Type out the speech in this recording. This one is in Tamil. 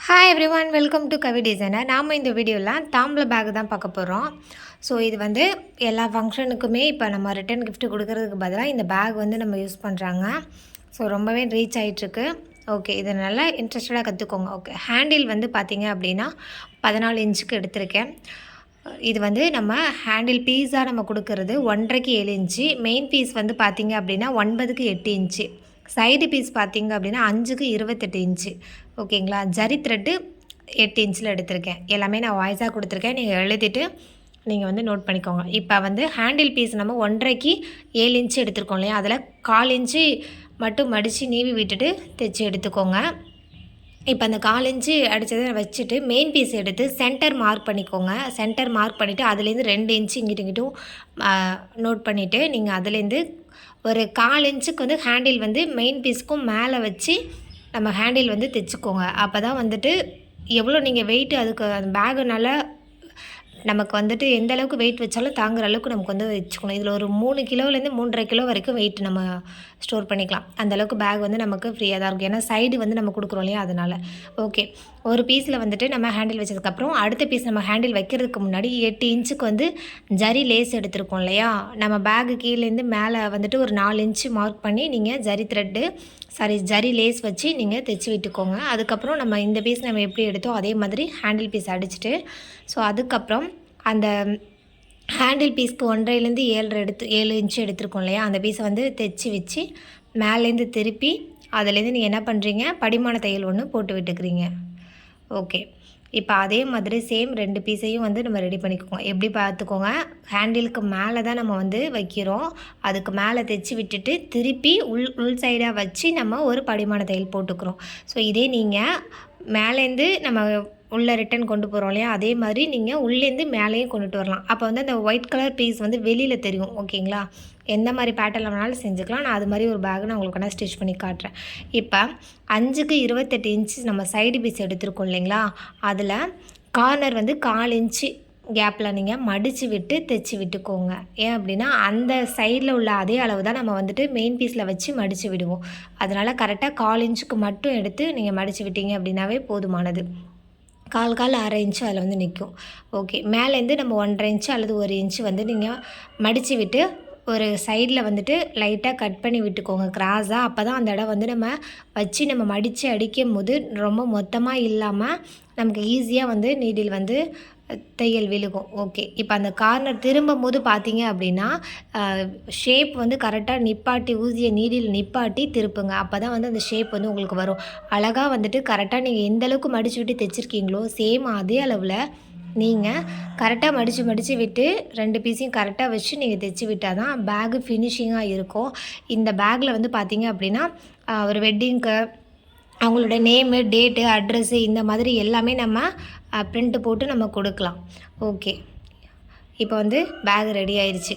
Hi everyone, welcome to Kavi designer. நாம் இந்த வீடியோவில் தாம்பூல பேக் தான் பார்க்க போகிறோம். ஸோ இது வந்து எல்லா ஃபங்க்ஷனுக்குமே இப்போ நம்ம ரிட்டன் கிஃப்ட் கொடுக்கறதுக்கு பதிலாக இந்த பேக் வந்து நம்ம யூஸ் பண்ணுறாங்க. ஸோ ரொம்பவே ரீச் ஆகிட்டுருக்கு. ஓகே, இதை நல்லா இன்ட்ரெஸ்டடாக கற்றுக்கோங்க. ஓகே, ஹேண்டில் வந்து பார்த்திங்க அப்படின்னா 14 இன்ச்சுக்கு எடுத்திருக்கேன். இது வந்து நம்ம ஹேண்டில் பீஸாக நம்ம கொடுக்கறது 1.5க்கு 7 இன்ச்சு. மெயின் பீஸ் வந்து பார்த்திங்க அப்படின்னா 9க்கு 8 இன்ச்சு. சைடு பீஸ் பார்த்திங்க அப்படின்னா 5க்கு 28 இன்ச்சு. ஓகேங்களா. ஜரி த்ரெட்டு 8 இன்ச்சில் எடுத்திருக்கேன். எல்லாமே நான் வாய்ஸாக கொடுத்துருக்கேன். நீங்கள் எழுதிட்டு நீங்கள் வந்து நோட் பண்ணிக்கோங்க. இப்போ வந்து ஹேண்டில் பீஸ் நம்ம 1.5க்கு 7 இன்ச்சு எடுத்துருக்கோம் இல்லையா, அதில் 1/4 இன்ச்சு மட்டும் மடித்து நீவி விட்டுட்டு தைச்சி எடுத்துக்கோங்க. இப்போ அந்த 1/4 இன்ச்சு அடித்ததை வச்சுட்டு மெயின் பீஸ் எடுத்து சென்டர் மார்க் பண்ணிக்கோங்க. சென்டர் மார்க் பண்ணிவிட்டு அதுலேருந்து 2 இன்ச்சு இங்கிட்டும் நோட் பண்ணிவிட்டு நீங்கள் அதுலேருந்து ஒரு 1/4 இன்ச்சுக்கு வந்து ஹேண்டில் வந்து மெயின் பீஸுக்கும் மேலே வச்சு நம்ம ஹேண்டில் வந்து தைச்சிக்கோங்க. அப்போ தான் வந்துட்டு எவ்வளோ நீங்கள் வெயிட்டு அதுக்கு அந்த பேகுனால நமக்கு வந்துட்டு எந்த அளவுக்கு வெயிட் வச்சாலும் தாங்குற அளவுக்கு நமக்கு வந்து வச்சுக்கணும். இதில் ஒரு 3 கிலோலேருந்து 3.5 கிலோ வரைக்கும் வெயிட் நம்ம ஸ்டோர் பண்ணிக்கலாம். அந்தளவுக்கு பேக் வந்து நமக்கு ஃப்ரீயாக தான் இருக்கும். ஏன்னா சைடு வந்து நம்ம கொடுக்குறோம் இல்லையா, அதனால். ஓகே, ஒரு பீஸில் வந்துட்டு நம்ம ஹேண்டில் வச்சதுக்கப்புறம் அடுத்த பீஸ் நம்ம ஹேண்டில் வைக்கிறதுக்கு முன்னாடி 8 இன்ச்சுக்கு வந்து ஜரி லேஸ் எடுத்துருக்கோம் இல்லையா, நம்ம பேகு கீழேருந்து மேலே வந்துட்டு ஒரு 4 இன்ச்சு மார்க் பண்ணி நீங்கள் ஜரி லேஸ் வச்சு நீங்கள் தைச்சி விட்டுக்கோங்க. அதுக்கப்புறம் நம்ம இந்த பீஸ் நம்ம எப்படி எடுத்தோம் அதே மாதிரி ஹேண்டில் பீஸ் அடிச்சுட்டு, ஸோ அதுக்கப்புறம் அந்த ஹேண்டில் பீஸ்க்கு 1.5லேருந்து 7 இன்ச்சு எடுத்துருக்கோம் இல்லையா, அந்த பீஸை வந்து தைச்சி வச்சு மேலேருந்து திருப்பி அதுலேருந்து நீங்கள் என்ன பண்ணுறீங்க, படிமான தையல் ஒன்று போட்டு விட்டுக்கிறீங்க. ஓகே, இப்போ அதே மாதிரி சேம் 2 பீஸையும் வந்து நம்ம ரெடி பண்ணிக்கோங்க. எப்படி பார்த்துக்கோங்க, ஹேண்டிலுக்கு மேலே தான் நம்ம வந்து வைக்கிறோம். அதுக்கு மேலே தைச்சி விட்டுட்டு திருப்பி உள் சைடாக வச்சு நம்ம ஒரு படிமான தையல் போட்டுக்கிறோம். ஸோ இதே நீங்கள் மேலேருந்து நம்ம உள்ளே ரிட்டன் கொண்டு போகிறோம் இல்லையா, அதே மாதிரி நீங்கள் உள்ளேருந்து மேலேயும் கொண்டுட்டு வரலாம். அப்போ வந்து அந்த ஒயிட் கலர் பீஸ் வந்து வெளியில் தெரியும். ஓகேங்களா. எந்த மாதிரி பேட்டர்னில் வேணாலும் செஞ்சுக்கலாம். நான் அது மாதிரி ஒரு பேக் நான் உங்களுக்கு நான் ஸ்டிச் பண்ணி காட்டுறேன். இப்போ 5க்கு 28 இன்ச்சு நம்ம சைடு பீஸ் எடுத்துருக்கோம் இல்லைங்களா, அதில் கார்னர் வந்து 1/4 இன்ச்சு கேப்பில் நீங்கள் மடித்து விட்டு தைச்சி விட்டுக்கோங்க. ஏன் அப்படின்னா அந்த சைடில் உள்ள அதே அளவு தான் நம்ம வந்துட்டு மெயின் பீஸில் வச்சு மடித்து விடுவோம். அதனால் கரெக்டாக 1/4 இன்ச்சுக்கு மட்டும் எடுத்து நீங்கள் மடித்து விட்டீங்க அப்படின்னாவே போதுமானது. 1/4 இன்ச்சு அதில் வந்து நிற்கும். ஓகே, மேலேருந்து நம்ம 1.5 இன்ச்சு அல்லது 1 இன்ச்சு வந்து நீங்கள் மடித்து விட்டு ஒரு சைடில் வந்துட்டு லைட்டாக கட் பண்ணி விட்டுக்கோங்க கிராஸாக. அப்போ தான் அந்த இடம் வந்து நம்ம வச்சு நம்ம மடித்து அடிக்கும் போது ரொம்ப மொத்தமாக இல்லாமல் நமக்கு ஈஸியாக வந்து நீடில் வந்து தையல் விழுகும். ஓகே, இப்போ அந்த கார்னர் திரும்பும் போது பார்த்தீங்க அப்படின்னா ஷேப் வந்து கரெக்டாக நிப்பாட்டி ஊசியை நீடில் நிப்பாட்டி திருப்புங்க. அப்போ தான் வந்து அந்த ஷேப் வந்து உங்களுக்கு வரும். அழகாக வந்துட்டு கரெக்டாக நீங்கள் எந்த அளவுக்கு மடித்து விட்டு தைச்சிருக்கீங்களோ சேம் அதே அளவில் நீங்கள் கரெக்டாக மடித்து விட்டு 2 பீஸையும் கரெக்டாக வச்சு நீங்கள் தைச்சி விட்டால் தான் பேகு ஃபினிஷிங்காக இருக்கும். இந்த பேக்கில் வந்து பார்த்திங்க அப்படின்னா ஒரு வெட்டிங்க்கு அவங்களோட நேமு, டேட்டு, அட்ரெஸ்ஸு இந்த மாதிரி எல்லாமே நம்ம பிரிண்ட்டு போட்டு நம்ம கொடுக்கலாம். ஓகே, இப்போ வந்து பேக் ரெடி ஆயிடுச்சு.